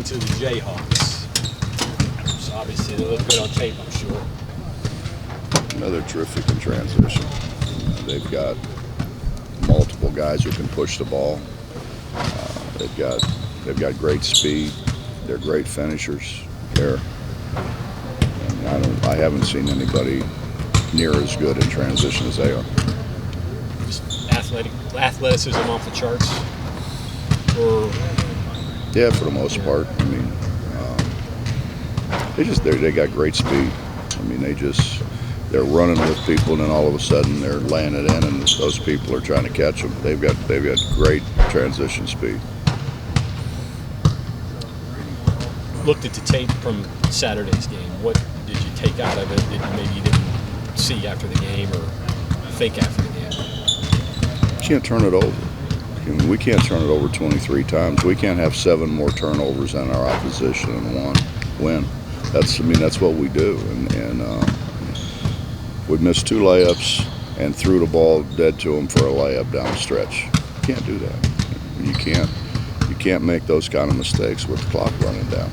switching to the Jayhawks. So obviously they look good on tape, I'm sure. Another terrific in transition. They've got multiple guys who can push the ball. They've got great speed. They're great finishers. I haven't seen anybody near as good in transition as they are. Just athleticism off the charts. Yeah, for the most part. I mean, they got great speed. I mean, they're running with people, and then all of a sudden they're laying it in, and those people are trying to catch them. They've got great transition speed. Looked at the tape from Saturday's game. What did you take out of it that maybe you didn't see after the game or think after the game? You can't turn it over. I mean, we can't turn it over 23 times. We can't have 7 more turnovers than our opposition and 1 win. That's what we do. And we missed 2 layups and threw the ball dead to them for a layup down the stretch. You can't do that. You can't make those kind of mistakes with the clock running down.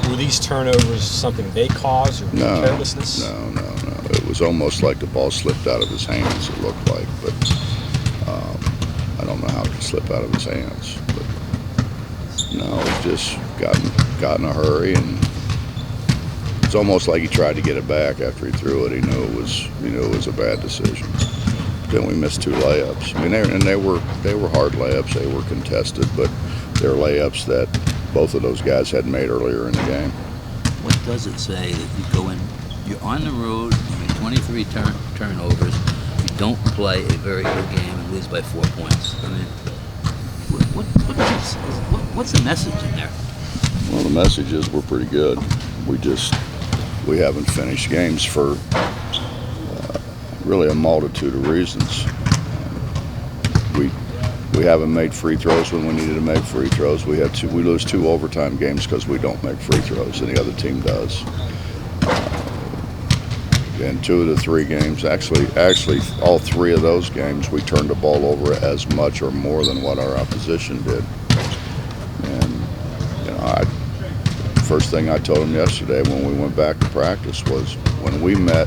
Were these turnovers something they caused or carelessness? No. It was almost like the ball slipped out of his hands, it looked like. But I don't know how it could slip out of his hands. But no, it just got in a hurry, and it's almost like he tried to get it back after he threw it. He knew it was a bad decision. Then we missed 2 layups. I mean, they were hard layups. They were contested, but they're layups that both of those guys had made earlier in the game. What does it say that you go in, you're on the road, you make 23 turnovers, you don't play a very good game and lose by 4 points? I mean, what's the message in there? Well, the message is we're pretty good. We haven't finished games for really a multitude of reasons. We haven't made free throws when we needed to make free throws. We lose 2 overtime games because we don't make free throws, and the other team does. And 2 of the 3 games, actually all 3 of those games, we turned the ball over as much or more than what our opposition did. And first thing I told them yesterday when we went back to practice was when we met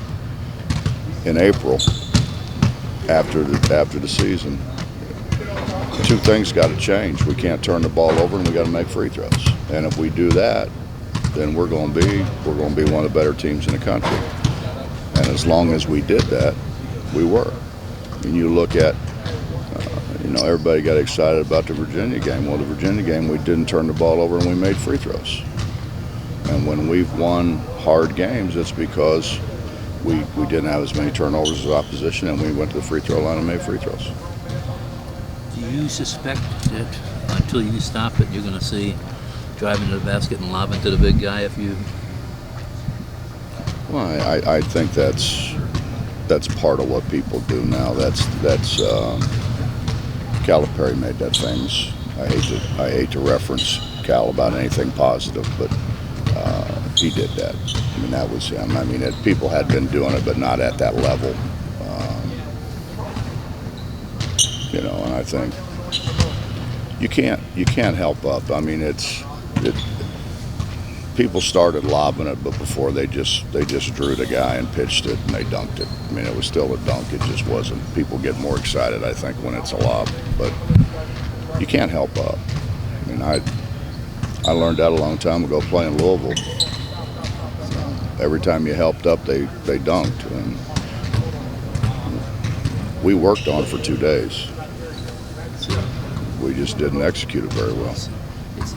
in April after the season, 2 things got to change. We can't turn the ball over, and we got to make free throws. And if we do that, then we're going to be one of the better teams in the country. And as long as we did that, we were. I mean, you look at, everybody got excited about the Virginia game. Well, the Virginia game, we didn't turn the ball over, and we made free throws. And when we've won hard games, it's because we didn't have as many turnovers as opposition, and we went to the free throw line and made free throws. Do you suspect that until you stop it, you're going to see driving to the basket and lobbing to the big guy if you... Well, I think that's part of what people do now. That's Calipari made that famous. I hate to reference Cal about anything positive, but he did that. I mean, that was him. I mean, people had been doing it, but not at that level. And I think you can't help up. I mean, people started lobbing it, but before they just drew the guy and pitched it and they dunked it. I mean, it was still a dunk. It just wasn't. People get more excited, I think, when it's a lob, but you can't help up. I mean, I learned that a long time ago playing Louisville. Every time you helped up, they dunked, and we worked on it for 2 days. We just didn't execute it very well.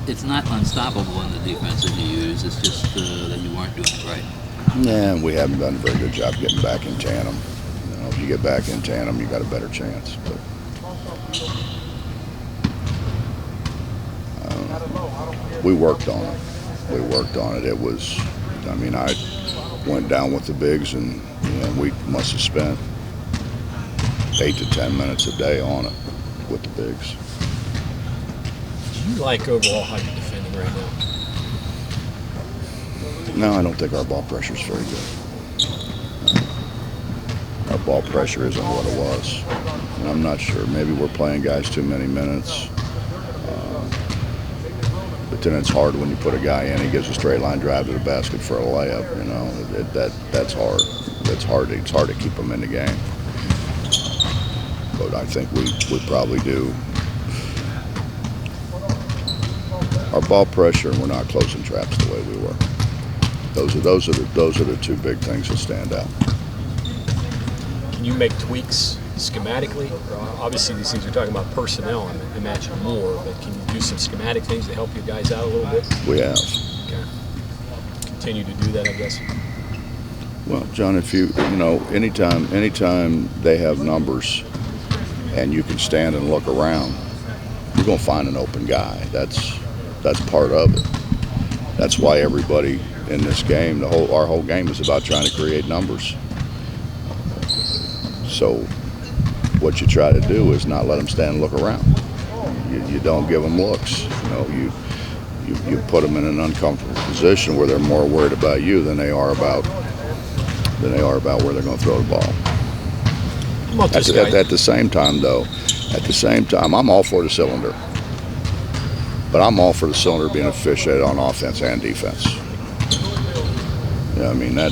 It's not unstoppable in the defense that you use. It's just that you weren't doing it right. Yeah, and we haven't done a very good job getting back in tandem. If you get back in tandem, you got a better chance. But we worked on it. It was. I mean, I went down with the bigs, and we must have spent 8 to 10 minutes a day on it with the bigs. Do you like overall how you're defending right now? No, I don't think our ball pressure is very good. Our ball pressure isn't what it was. And I'm not sure. Maybe we're playing guys too many minutes. But then it's hard when you put a guy in, he gives a straight line drive to the basket for a layup. You know, that's hard. It's hard to keep him in the game. But I think we probably do. Our ball pressure, and we're not closing traps the way we were. Those are the two big things that stand out. Can you make tweaks schematically? Obviously, these things you're talking about personnel, I imagine more, but can you do some schematic things to help you guys out a little bit? We have. Okay. Continue to do that, I guess. Well, John, if you know, anytime they have numbers and you can stand and look around, you're gonna find an open guy. That's part of it. That's why everybody in this game, our whole game is about trying to create numbers. So what you try to do is not let them stand and look around. You don't give them looks. You know, you put them in an uncomfortable position where they're more worried about you than they are about where they're going to throw the ball. At the same time, though, I'm all for the cylinder. But I'm all for the cylinder being efficient on offense and defense. Yeah, I mean, I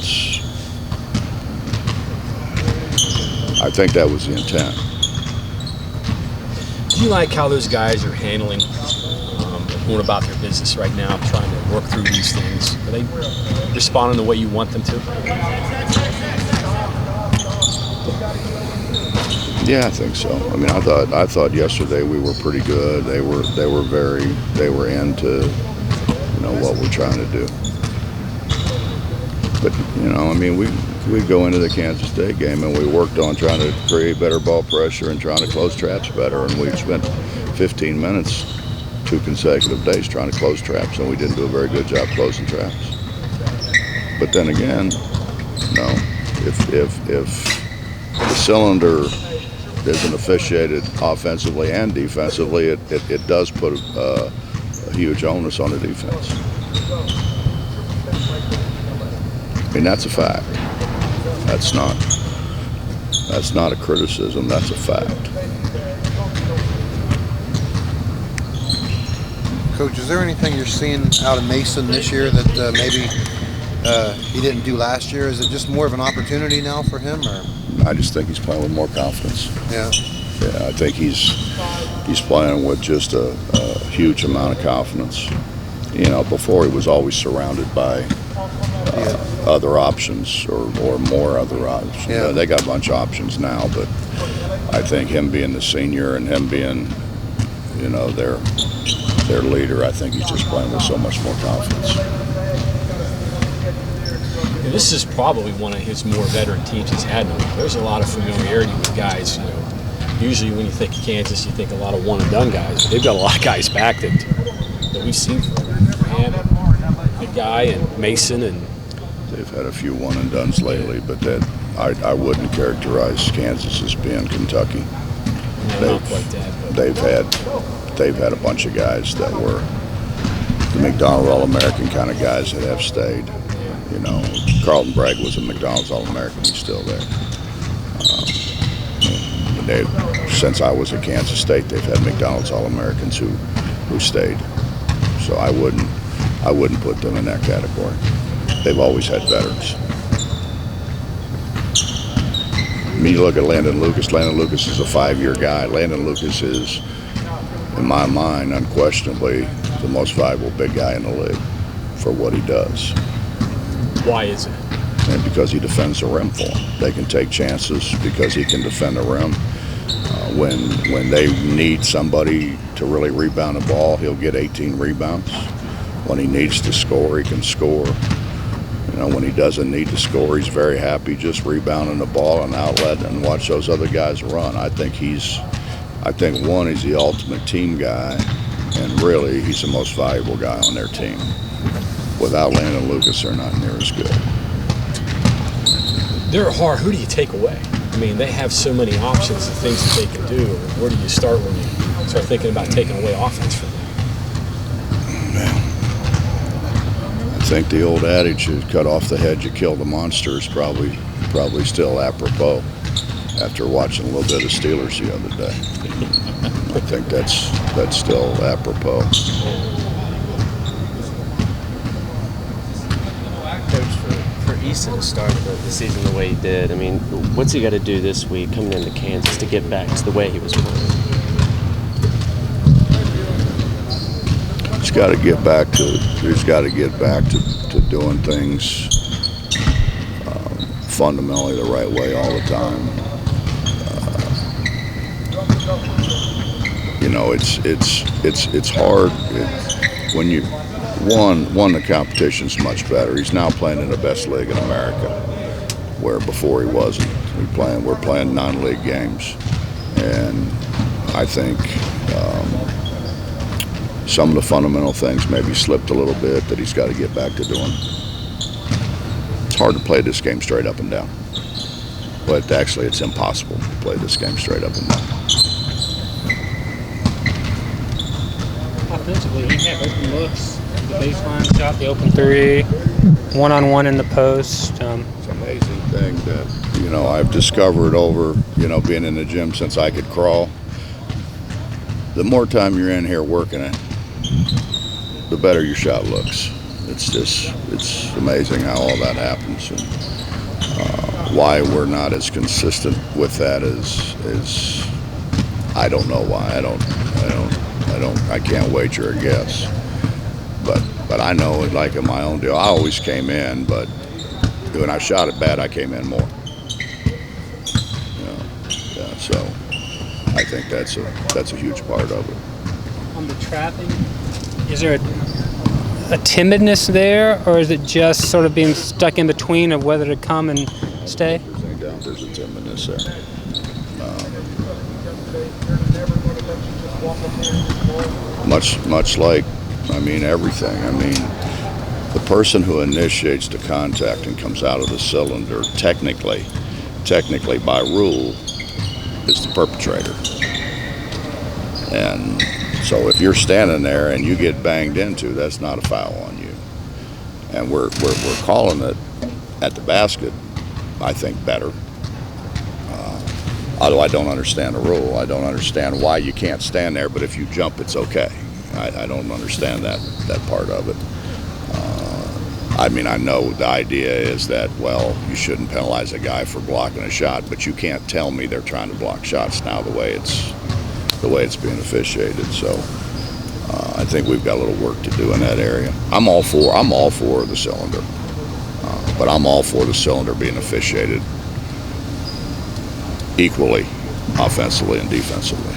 think that was the intent. Do you like how those guys are handling, going about their business right now, trying to work through these things? Are they responding the way you want them to? Yeah, I think so. I mean, I thought yesterday we were pretty good. They were into, what we're trying to do. But I mean, we go into the Kansas State game and we worked on trying to create better ball pressure and trying to close traps better. And we spent 15 minutes, 2 consecutive days trying to close traps, and we didn't do a very good job closing traps. But then again, if the cylinder isn't officiated offensively and defensively, it does put a huge onus on the defense. I mean, that's a fact. That's not a criticism, that's a fact. Coach, is there anything you're seeing out of Mason this year that maybe he didn't do last year? Is it just more of an opportunity now for him, or? I just think he's playing with more confidence. Yeah. Yeah, I think he's playing with just a huge amount of confidence. Before he was always surrounded by other options or more other options. Yeah. They got a bunch of options now, but I think him being the senior and him being, their leader, I think he's just playing with so much more confidence. And this is probably one of his more veteran teams he's had. There's a lot of familiarity with guys. Usually when you think of Kansas, you think a lot of one-and-done guys. They've got a lot of guys back that we've seen from him, big guy, and Mason, and they've had a few one-and-dones lately, but that I wouldn't characterize Kansas as being Kentucky. No, not quite that. They've had a bunch of guys that were the McDonald's All-American kind of guys that have stayed. Carlton Bragg was a McDonald's All-American. He's still there. Since I was at Kansas State, they've had McDonald's All-Americans who stayed. So I wouldn't put them in that category. They've always had veterans. I mean, you look at Landon Lucas. Landon Lucas is a 5-year guy. Landon Lucas is, in my mind, unquestionably the most valuable big guy in the league for what he does. Why is it? And because he defends the rim for them. They can take chances because he can defend the rim. When they need somebody to really rebound the ball, he'll get 18 rebounds. When he needs to score, he can score. When he doesn't need to score, he's very happy just rebounding the ball and outlet and watch those other guys run. I think he's the ultimate team guy, and really he's the most valuable guy on their team. Without Landon Lucas, they're not near as good. They're hard. Who do you take away? I mean, they have so many options of things that they can do. Where do you start when you start thinking about taking away offense from them? I think the old adage, you cut off the head, you kill the monster, is probably still apropos after watching a little bit of Steelers the other day. I think that's still apropos. Easton started the season the way he did. I mean, what's he got to do this week coming into Kansas to get back to the way he was playing? He's got to get back to doing things fundamentally the right way all the time. You know, it's hard when you one the competition's much better. He's now playing in the best league in America, where before he wasn't. We're playing non-league games, and I think some of the fundamental things maybe slipped a little bit that he's got to get back to doing. It's hard to play this game straight up and down, but actually it's impossible to play this game straight up and down. Offensively, he had open looks, the baseline shot, the open three, one-on-one in the post. It's an amazing thing that, you know, I've discovered over, you know, being in the gym since I could crawl. The more time you're in here working it, the better your shot looks. It's amazing how all that happens, and why we're not as consistent with that is I don't know why. I can't wager or guess. But I know, like in my own deal, I always came in, but when I shot it bad, I came in more. You know, yeah, so I think that's a huge part of it. On the trapping, is there a timidness there, or is it just sort of being stuck in between of whether to come and stay? There's a timidness there. Much like, I mean, everything. I mean, the person who initiates the contact and comes out of the cylinder, technically by rule, is the perpetrator. And so if you're standing there and you get banged into, that's not a foul on you. And we're calling it at the basket, I think, better. Although I don't understand the rule. I don't understand why you can't stand there, but if you jump, it's okay. I don't understand that part of it. I mean, I know the idea is that, well, you shouldn't penalize a guy for blocking a shot, but you can't tell me they're trying to block shots now the way it's being officiated. So I think we've got a little work to do in that area. I'm all for the cylinder, but I'm all for the cylinder being officiated equally, offensively and defensively.